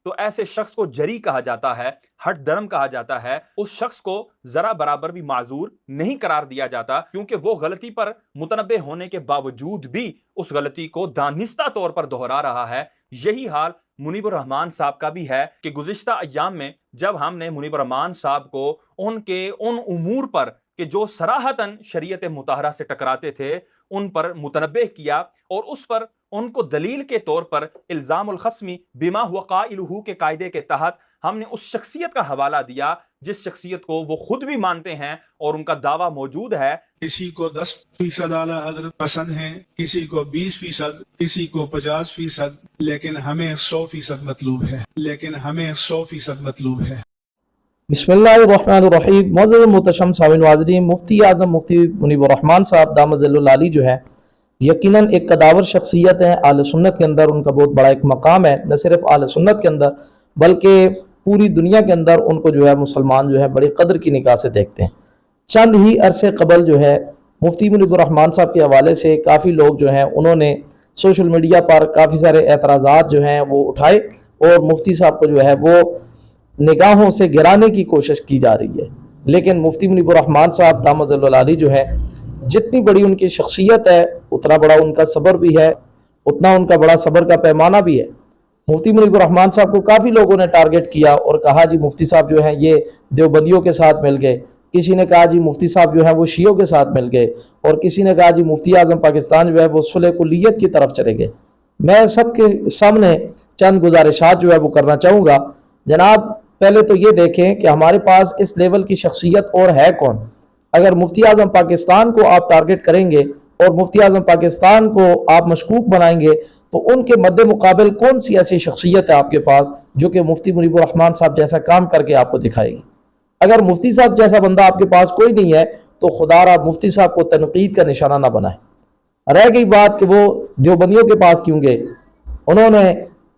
تو ایسے شخص کو جری کہا جاتا ہے، ہٹ درم کہا جاتا ہے. اس شخص کو ذرا برابر بھی معذور نہیں قرار دیا جاتا، کیونکہ وہ غلطی پر متنبہ ہونے کے باوجود بھی اس غلطی کو دانستہ طور پر دہرا رہا ہے. یہی حال منیب الرحمان صاحب کا بھی ہے کہ گزشتہ ایام میں جب ہم نے منیب الرحمان صاحب کو ان کے ان امور پر کہ جو صراحتاً شریعت مطہرہ سے ٹکراتے تھے ان پر متنبہ کیا، اور اس پر ان کو دلیل کے طور پر الزام الخصمی بما ہوا قائلہ کے قاعدے کے تحت ہم نے اس شخصیت کا حوالہ دیا جس شخصیت کو وہ خود بھی مانتے ہیں اور ان کا دعویٰ موجود ہے. کسی کو 10% اعلیٰ حضرت پسند ہیں، کسی کو 20%، کسی کو 50%، لیکن ہمیں 100% مطلوب ہے. بسم اللہ الرحمن الرحیم. معزز محتشم سامعین ناظرین، مفتی اعظم مفتی منیب الرحمان صاحب دامت ظل العالی جو ہے یقیناً ایک قداور شخصیت ہے. اہل سنت کے اندر ان کا بہت بڑا ایک مقام ہے، نہ صرف اہل سنت کے اندر بلکہ پوری دنیا کے اندر ان کو جو ہے مسلمان جو ہے بڑی قدر کی نگاہ سے دیکھتے ہیں. چند ہی عرصے قبل جو ہے مفتی منیب الرحمان صاحب کے حوالے سے کافی لوگ جو ہیں انہوں نے سوشل میڈیا پر کافی سارے اعتراضات جو ہیں وہ اٹھائے اور مفتی صاحب کو جو ہے وہ نگاہوں سے گرانے کی کوشش کی جا رہی ہے. لیکن مفتی منیب الرحمان صاحب دامت ظل العالی جو ہے جتنی بڑی ان کی شخصیت ہے اتنا بڑا ان کا صبر بھی ہے، اتنا ان کا بڑا صبر کا پیمانہ بھی ہے. مفتی منیب الرحمان صاحب کو کافی لوگوں نے ٹارگٹ کیا اور کہا جی مفتی صاحب جو ہیں یہ دیوبندیوں کے ساتھ مل گئے، کسی نے کہا جی مفتی صاحب جو ہیں وہ شیعوں کے ساتھ مل گئے، اور کسی نے کہا جی مفتی اعظم پاکستان جو ہے وہ صلح کلیت کی طرف چلے گئے. میں سب کے سامنے چند گزارشات جو ہے وہ کرنا چاہوں گا. جناب پہلے تو یہ دیکھیں کہ ہمارے پاس اس لیول کی شخصیت اور ہے کون. اگر مفتی اعظم پاکستان کو آپ ٹارگٹ کریں گے اور مفتی اعظم پاکستان کو آپ مشکوک بنائیں گے تو ان کے مد مقابل کون سی ایسی شخصیت ہے آپ کے پاس جو کہ مفتی منیب الرحمان صاحب جیسا کام کر کے آپ کو دکھائے گی. اگر مفتی صاحب جیسا بندہ آپ کے پاس کوئی نہیں ہے تو خدا را مفتی صاحب کو تنقید کا نشانہ نہ بنائیں. رہ گئی بات کہ وہ دیوبندیوں کے پاس کیوں گئے، انہوں نے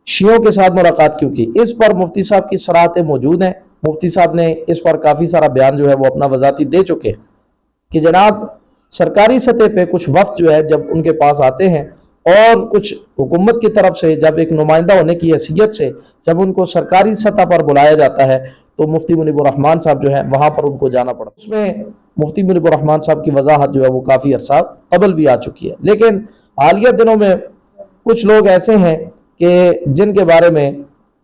شیعوں کے ساتھ ملاقات کیوں کی، اس پر مفتی صاحب کی صراحتیں موجود ہیں. مفتی صاحب نے اس پر کافی سارا بیان جو ہے وہ اپنا وضاحتی دے چکے کہ جناب سرکاری سطح پہ کچھ وفد جو ہے جب ان کے پاس آتے ہیں اور کچھ حکومت کی طرف سے جب ایک نمائندہ ہونے کی حیثیت سے جب ان کو سرکاری سطح پر بلایا جاتا ہے تو مفتی منیب الرحمان صاحب جو ہے وہاں پر ان کو جانا پڑا. اس میں مفتی منیب الرحمان صاحب کی وضاحت جو ہے وہ کافی عرصہ قبل بھی آ چکی ہے. لیکن حالیہ دنوں میں کچھ لوگ ایسے ہیں کہ جن کے بارے میں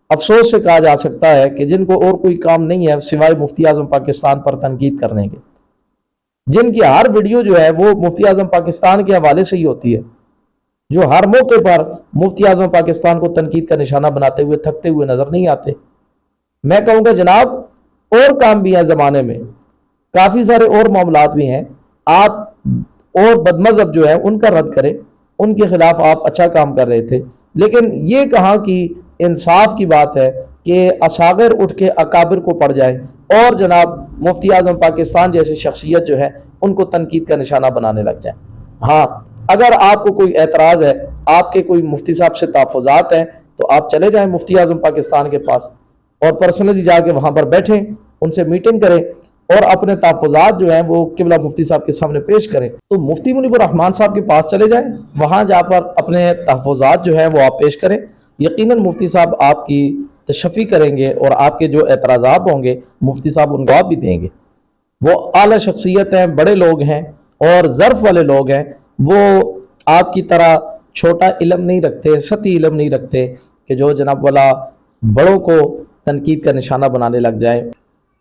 افسوس سے کہا جا سکتا ہے کہ جن کو اور کوئی کام نہیں ہے سوائے مفتی اعظم پاکستان پر تنقید کرنے کے، جن کی ہر ویڈیو جو ہے وہ مفتی اعظم پاکستان کے حوالے سے ہی ہوتی ہے، جو ہر موقع پر مفتی اعظم پاکستان کو تنقید کا نشانہ بناتے ہوئے تھکتے ہوئے نظر نہیں آتے. میں کہوں گا جناب اور کام بھی ہیں زمانے میں، کافی سارے اور معاملات بھی ہیں. آپ اور بدمذہب جو ہے ان کا رد کریں، ان کے خلاف آپ اچھا کام کر رہے تھے. لیکن یہ کہاں کی انصاف کی بات ہے کہ اصاغر اٹھ کے اکابر کو پڑ جائیں اور جناب مفتی اعظم پاکستان جیسی شخصیت جو ہے ان کو تنقید کا نشانہ بنانے لگ جائیں. ہاں اگر آپ کو کوئی اعتراض ہے، آپ کے کوئی مفتی صاحب سے تحفظات ہیں تو آپ چلے جائیں مفتی اعظم پاکستان کے پاس اور پرسنلی جا کے وہاں پر بیٹھیں، ان سے میٹنگ کریں اور اپنے تحفظات جو ہیں وہ قبلہ مفتی صاحب کے سامنے پیش کریں. تو مفتی منیب الرحمان صاحب کے پاس چلے جائیں، وہاں جا پر اپنے تحفظات جو ہیں وہ آپ پیش کریں. یقیناً مفتی صاحب آپ کی تشفی کریں گے اور آپ کے جو اعتراضات ہوں گے مفتی صاحب ان کو آپ بھی دیں گے. وہ اعلیٰ شخصیت ہیں، بڑے لوگ ہیں اور ظرف والے لوگ ہیں. وہ آپ کی طرح چھوٹا علم نہیں رکھتے، سطحی علم نہیں رکھتے کہ جو جناب والا بڑوں کو تنقید کا نشانہ بنانے لگ جائیں.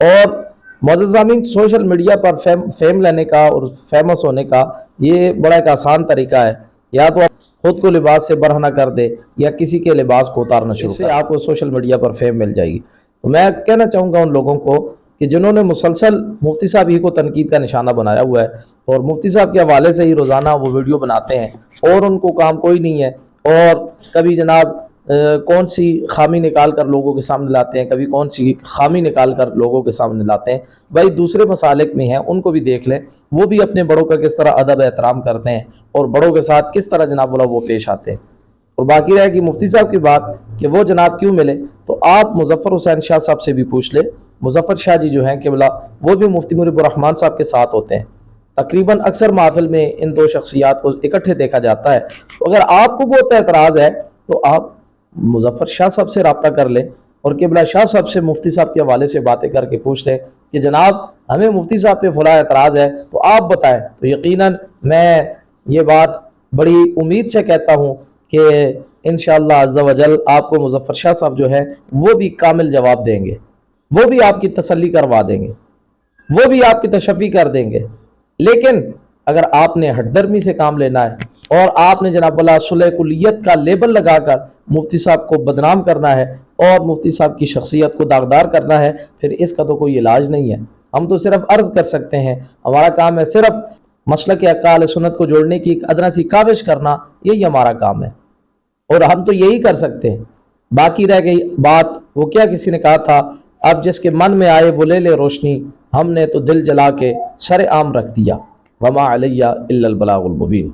اور معزز سامعین، سوشل میڈیا پر فیم لینے کا اور فیمس ہونے کا یہ بڑا ایک آسان طریقہ ہے. یا تو خود کو لباس سے برہنہ کر دے یا کسی کے لباس کو اتارنا شروع کر دے، اس سے آپ کو سوشل میڈیا پر فیم مل جائے گی. تو میں کہنا چاہوں گا ان لوگوں کو کہ جنہوں نے مسلسل مفتی صاحب ہی کو تنقید کا نشانہ بنایا ہوا ہے اور مفتی صاحب کے حوالے سے ہی روزانہ وہ ویڈیو بناتے ہیں اور ان کو کام کوئی نہیں ہے، اور کبھی جناب کون سی خامی نکال کر لوگوں کے سامنے لاتے ہیں، کبھی کون سی خامی نکال کر لوگوں کے سامنے لاتے ہیں. بھائی دوسرے مسالک میں ہیں ان کو بھی دیکھ لیں، وہ بھی اپنے بڑوں کا کس طرح ادب احترام کرتے ہیں اور بڑوں کے ساتھ کس طرح جناب والا وہ پیش آتے ہیں. اور باقی رہے گی مفتی صاحب کی بات کہ وہ جناب کیوں ملے، تو آپ مظفر حسین شاہ صاحب سے بھی پوچھ لیں. مظفر شاہ جی جو ہیں قبلہ وہ بھی مفتی منیب الرحمان صاحب کے ساتھ ہوتے ہیں. تقریباً اکثر محفل میں ان دو شخصیات کو اکٹھے دیکھا جاتا ہے. تو اگر آپ کو بہت اعتراض ہے تو آپ مظفر شاہ صاحب سے رابطہ کر لیں، اور قبلہ شاہ صاحب سے مفتی صاحب کے حوالے سے باتیں کر کے پوچھ رہے کہ جناب ہمیں مفتی صاحب پہ فلاں اعتراض ہے تو آپ بتائیں، تو یقیناً میں یہ بات بڑی امید سے کہتا ہوں کہ انشاءاللہ عز و جل آپ کو مظفر شاہ صاحب جو ہے وہ بھی کامل جواب دیں گے، وہ بھی آپ کی تسلی کروا دیں گے، وہ بھی آپ کی تشفی کر دیں گے۔ لیکن اگر آپ نے ہٹ درمی سے کام لینا ہے اور آپ نے جناب اللہ صلح کلیت کا لیبل لگا کر مفتی صاحب کو بدنام کرنا ہے اور مفتی صاحب کی شخصیت کو داغدار کرنا ہے، پھر اس کا تو کوئی علاج نہیں ہے۔ ہم تو صرف عرض کر سکتے ہیں، ہمارا کام ہے صرف مسلک اہل سنت کو جوڑنے کی ایک ادنا سی کاوش کرنا، یہی ہمارا کام ہے اور ہم تو یہی کر سکتے ہیں۔ باقی رہ گئی بات، وہ کیا کسی نے کہا تھا، اب جس کے من میں آئے وہ لے لے روشنی، ہم نے تو دل جلا کے سر عام رکھ دیا، وما علیہ الا البلاغ المبین۔